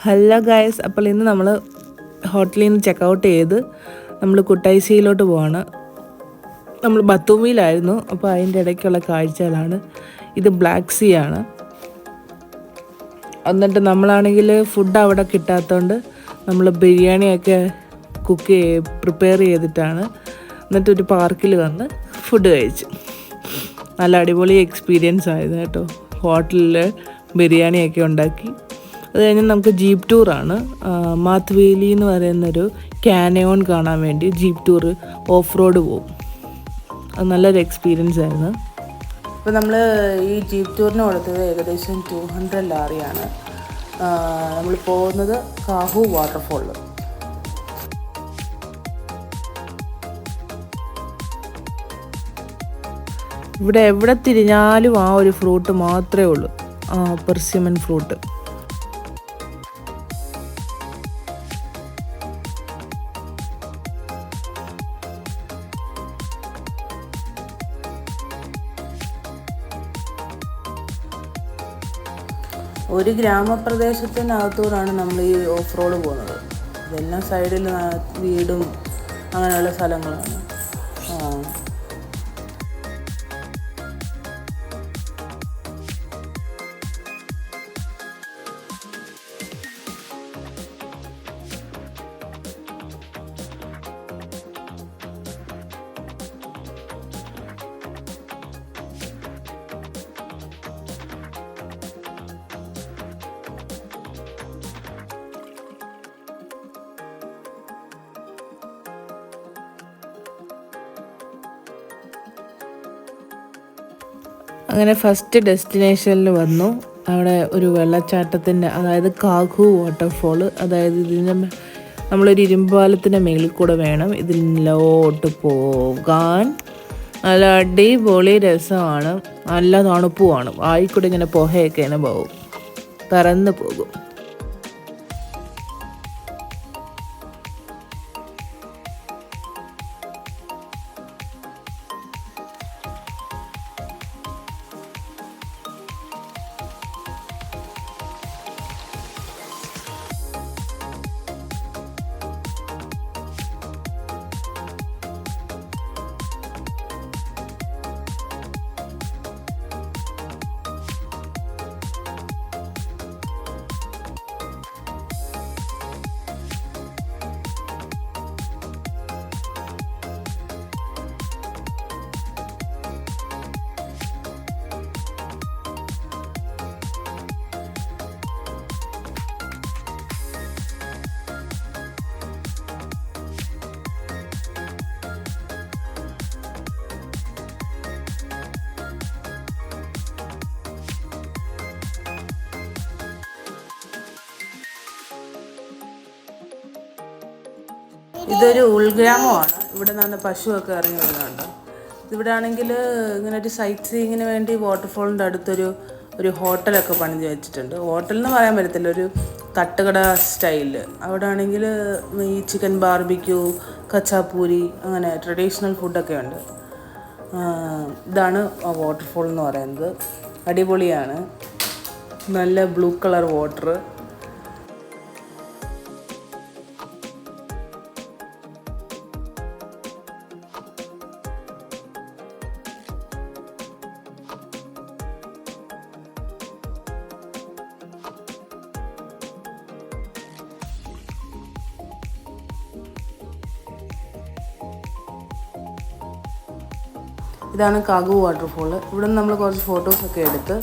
Hello guys, അപ്പോൾ ഇന്ന് നമ്മൾ ഹോട്ടലിൽ നിന്ന് ചെക്കൗട്ട് ചെയ്ത് നമ്മൾ കുട്ടായിസിയിലോട്ട് പോവാണ്. നമ്മൾ ബത്തൂമിയിലായിരുന്നു, അപ്പോൾ അതിൻ്റെ ഇടയ്ക്കുള്ള കാഴ്ചകളാണ്. ഇത് ബ്ലാക്ക് സീ ആണ്. എന്നിട്ട് നമ്മളാണെങ്കിൽ ഫുഡ് അവിടെ കിട്ടാത്തതുകൊണ്ട് നമ്മൾ ബിരിയാണിയൊക്കെ പ്രിപ്പയർ ചെയ്തിട്ടാണ്. എന്നിട്ടൊരു പാർക്കിൽ വന്ന് ഫുഡ് കഴിച്ചു. നല്ല അടിപൊളി എക്സ്പീരിയൻസ് ആയിരുന്നു കേട്ടോ. ഹോട്ടലിൽ ബിരിയാണിയൊക്കെ ഉണ്ടാക്കി. അത് കഴിഞ്ഞ് നമുക്ക് ജീപ്പ് ടൂറാണ്. മാത്വേലി എന്ന് പറയുന്നൊരു കാനയോൺ കാണാൻ വേണ്ടി ജീപ്പ് ടൂർ ഓഫ് റോഡ് പോകും. അത് നല്ലൊരു എക്സ്പീരിയൻസ് ആയിരുന്നു. ഇപ്പോൾ നമ്മൾ ഈ ജീപ്പ് ടൂറിന് കൊടുത്തത് ഏകദേശം 200 ലാറിയാണ്. നമ്മൾ പോകുന്നത് കാഹു വാട്ടർഫോളിൽ. ഇവിടെ എവിടെ തിരിഞ്ഞാലും ആ ഒരു ഫ്രൂട്ട് മാത്രമേ ഉള്ളൂ, പെർസിമൻ ഫ്രൂട്ട്. ഒരു ഗ്രാമപ്രദേശത്തിനകത്തൂടാണ് നമ്മൾ ഈ ഓഫ് റോഡ് പോകുന്നത്. ഇതെല്ലാം സൈഡിൽ വീടും അങ്ങനെയുള്ള സ്ഥലങ്ങളാണ്. അങ്ങനെ ഫസ്റ്റ് ഡെസ്റ്റിനേഷനിൽ വന്നു. അവിടെ ഒരു വെള്ളച്ചാട്ടത്തിൻ്റെ, അതായത് കാഘു വാട്ടർഫോള്. അതായത് ഇതിൻ്റെ നമ്മളൊരു ഇരുമ്പാലത്തിൻ്റെ മേളിൽ കൂടെ വേണം ഇതിലോട്ട് പോകാൻ. നല്ല അടിപൊളി രസമാണ്, നല്ല തണുപ്പുമാണ്. ആയിക്കൂടെ ഇങ്ങനെ പുകയൊക്കെ ഇങ്ങനെ പോകും, പറന്ന് പോകും. ഇതൊരു ഉൾഗ്രാമമാണ്. ഇവിടെ നിന്നാണ് പശുവൊക്കെ ഇറങ്ങി വരുന്നുണ്ട്. ഇവിടെ ആണെങ്കിൽ ഇങ്ങനെ ഒരു സൈറ്റ് സീയിങ്ങിന് വേണ്ടി വാട്ടർഫോളിൻ്റെ അടുത്തൊരു ഹോട്ടലൊക്കെ പണിത് വെച്ചിട്ടുണ്ട്. ഹോട്ടൽ എന്ന് പറയാൻ പറ്റത്തില്ല, ഒരു തട്ടുകട സ്റ്റൈലിൽ. അവിടെ ആണെങ്കിൽ ഈ ചിക്കൻ ബാർബിക്യൂ, കച്ചാപ്പൂരി, അങ്ങനെ ട്രഡീഷണൽ ഫുഡൊക്കെ ഉണ്ട്. ഇതാണ് ആ വാട്ടർഫോൾ എന്ന് പറയുന്നത്. അടിപൊളിയാണ്, നല്ല ബ്ലൂ കളർ വാട്ടർ. ഇതാണ് കാഘു വാട്ടർഫോള്. ഇവിടെ നിന്ന് നമ്മൾ കുറച്ച് ഫോട്ടോസൊക്കെ എടുത്ത്,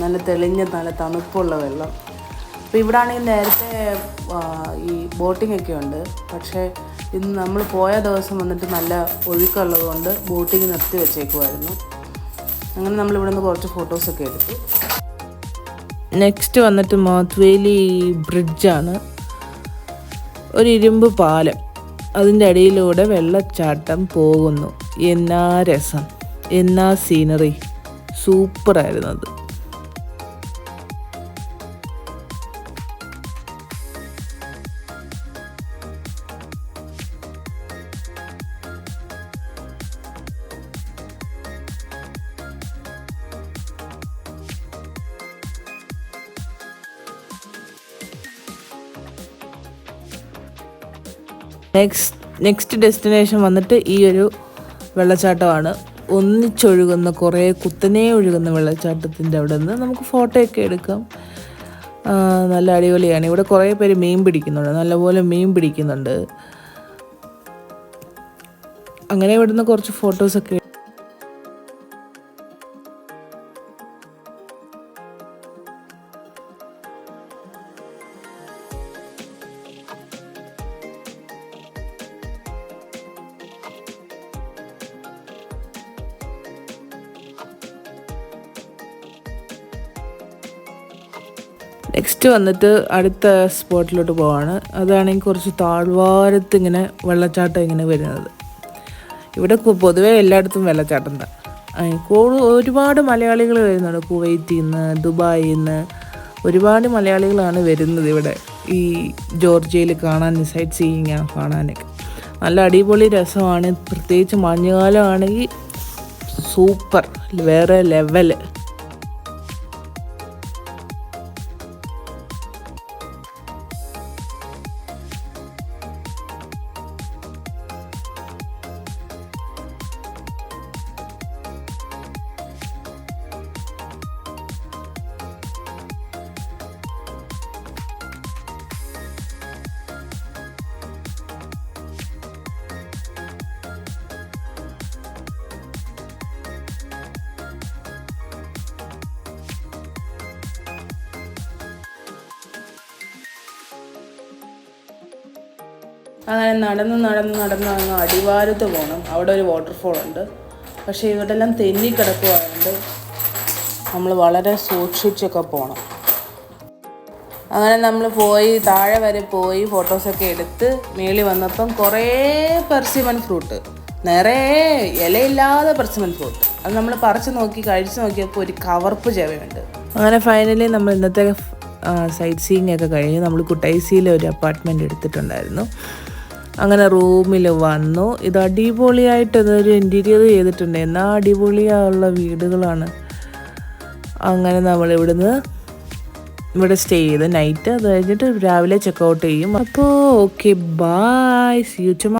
നല്ല തെളിഞ്ഞ നല്ല തണുപ്പുള്ള വെള്ളം. അപ്പോൾ ഇവിടെ ആണെങ്കിൽ നേരത്തെ ഈ ബോട്ടിംഗ് ഒക്കെ ഉണ്ട്. പക്ഷേ ഇന്ന് നമ്മൾ പോയ ദിവസം വന്നിട്ട് നല്ല ഒഴുക്കുള്ളത് കൊണ്ട് ബോട്ടിങ് നിർത്തി വെച്ചേക്കുമായിരുന്നു. അങ്ങനെ നമ്മളിവിടെ നിന്ന് കുറച്ച് ഫോട്ടോസൊക്കെ എടുത്തു. നെക്സ്റ്റ് വന്നിട്ട് മാത്വേലി ബ്രിഡ്ജാണ്, ഒരു ഇരുമ്പ് പാലം. അതിൻ്റെ അടിയിലൂടെ വെള്ളച്ചാട്ടം പോകുന്നു. എന്നാ രസം, എന്നാ സീനറി, സൂപ്പറായിരുന്നു അത്. നെക്സ്റ്റ് ഡെസ്റ്റിനേഷൻ വന്നിട്ട് ഈ ഒരു വെള്ളച്ചാട്ടമാണ്. ഒന്നിച്ചൊഴുകുന്ന കുറേ കുത്തനെ ഒഴുകുന്ന വെള്ളച്ചാട്ടത്തിൻ്റെ അവിടെ നിന്ന് നമുക്ക് ഫോട്ടോയൊക്കെ എടുക്കാം. നല്ല അടിപൊളിയാണ്. ഇവിടെ കുറേ പേര് മീൻ പിടിക്കുന്നുണ്ട്, നല്ലപോലെ മീൻ പിടിക്കുന്നുണ്ട്. അങ്ങനെ ഇവിടുന്ന് കുറച്ച് ഫോട്ടോസൊക്കെ. നെക്സ്റ്റ് വന്നിട്ട് അടുത്ത സ്പോട്ടിലോട്ട് പോവാണ്. അതാണെങ്കിൽ കുറച്ച് താഴ്വാരത്ത് ഇങ്ങനെ വെള്ളച്ചാട്ടം ഇങ്ങനെ വരുന്നത്. ഇവിടെ പൊതുവേ എല്ലായിടത്തും വെള്ളച്ചാട്ടം തന്നെ. ഒരുപാട് മലയാളികൾ വരുന്നുണ്ട്. കുവൈറ്റിൽ നിന്ന്, ദുബായിൽ നിന്ന് ഒരുപാട് മലയാളികളാണ് വരുന്നത് ഇവിടെ ഈ ജോർജിയയിൽ കാണാൻ, സൈറ്റ് സീയിങ് കാണാനൊക്കെ. നല്ല അടിപൊളി രസമാണ്. പ്രത്യേകിച്ച് മഞ്ഞുകാലമാണെങ്കിൽ സൂപ്പർ, വേറെ ലെവല്. അങ്ങനെ നടന്ന് അങ്ങ് അടിവാരത്ത് പോകണം. അവിടെ ഒരു വാട്ടർഫോൾ ഉണ്ട്. പക്ഷേ ഇവിടെല്ലാം തെന്നിക്കിടക്കുവായതുകൊണ്ട് നമ്മൾ വളരെ സൂക്ഷിച്ചൊക്കെ പോകണം. അങ്ങനെ നമ്മൾ പോയി താഴെ വരെ പോയി ഫോട്ടോസൊക്കെ എടുത്ത് മേളിൽ വന്നപ്പം കുറേ പെർസിമൺ ഫ്രൂട്ട്, നിറയെ ഇലയില്ലാതെ പെർസിമൺ ഫ്രൂട്ട്. അത് നമ്മൾ പറിച്ച് നോക്കി കഴിച്ച് നോക്കിയപ്പോൾ ഒരു കവർപ്പ് ചെവയുണ്ട്. അങ്ങനെ ഫൈനലി നമ്മൾ ഇന്നത്തെ സൈറ്റ് സീയിങ് ഒക്കെ കഴിഞ്ഞ് നമ്മൾ കുട്ടൈസിയിൽ ഒരു അപ്പാർട്ട്മെൻറ്റ് എടുത്തിട്ടുണ്ടായിരുന്നു. അങ്ങനെ റൂമിൽ വന്നു. ഇത് അടിപൊളിയായിട്ട് ഇതൊരു ഇൻറ്റീരിയർ ചെയ്തിട്ടുണ്ട്. എന്നാൽ അടിപൊളിയായുള്ള വീടുകളാണ്. അങ്ങനെ നമ്മൾ ഇവിടെ സ്റ്റേ ചെയ്ത് നൈറ്റ്, അത് കഴിഞ്ഞിട്ട് രാവിലെ ചെക്കൗട്ട് ചെയ്യും. അപ്പോൾ okay, bye, see you tomorrow.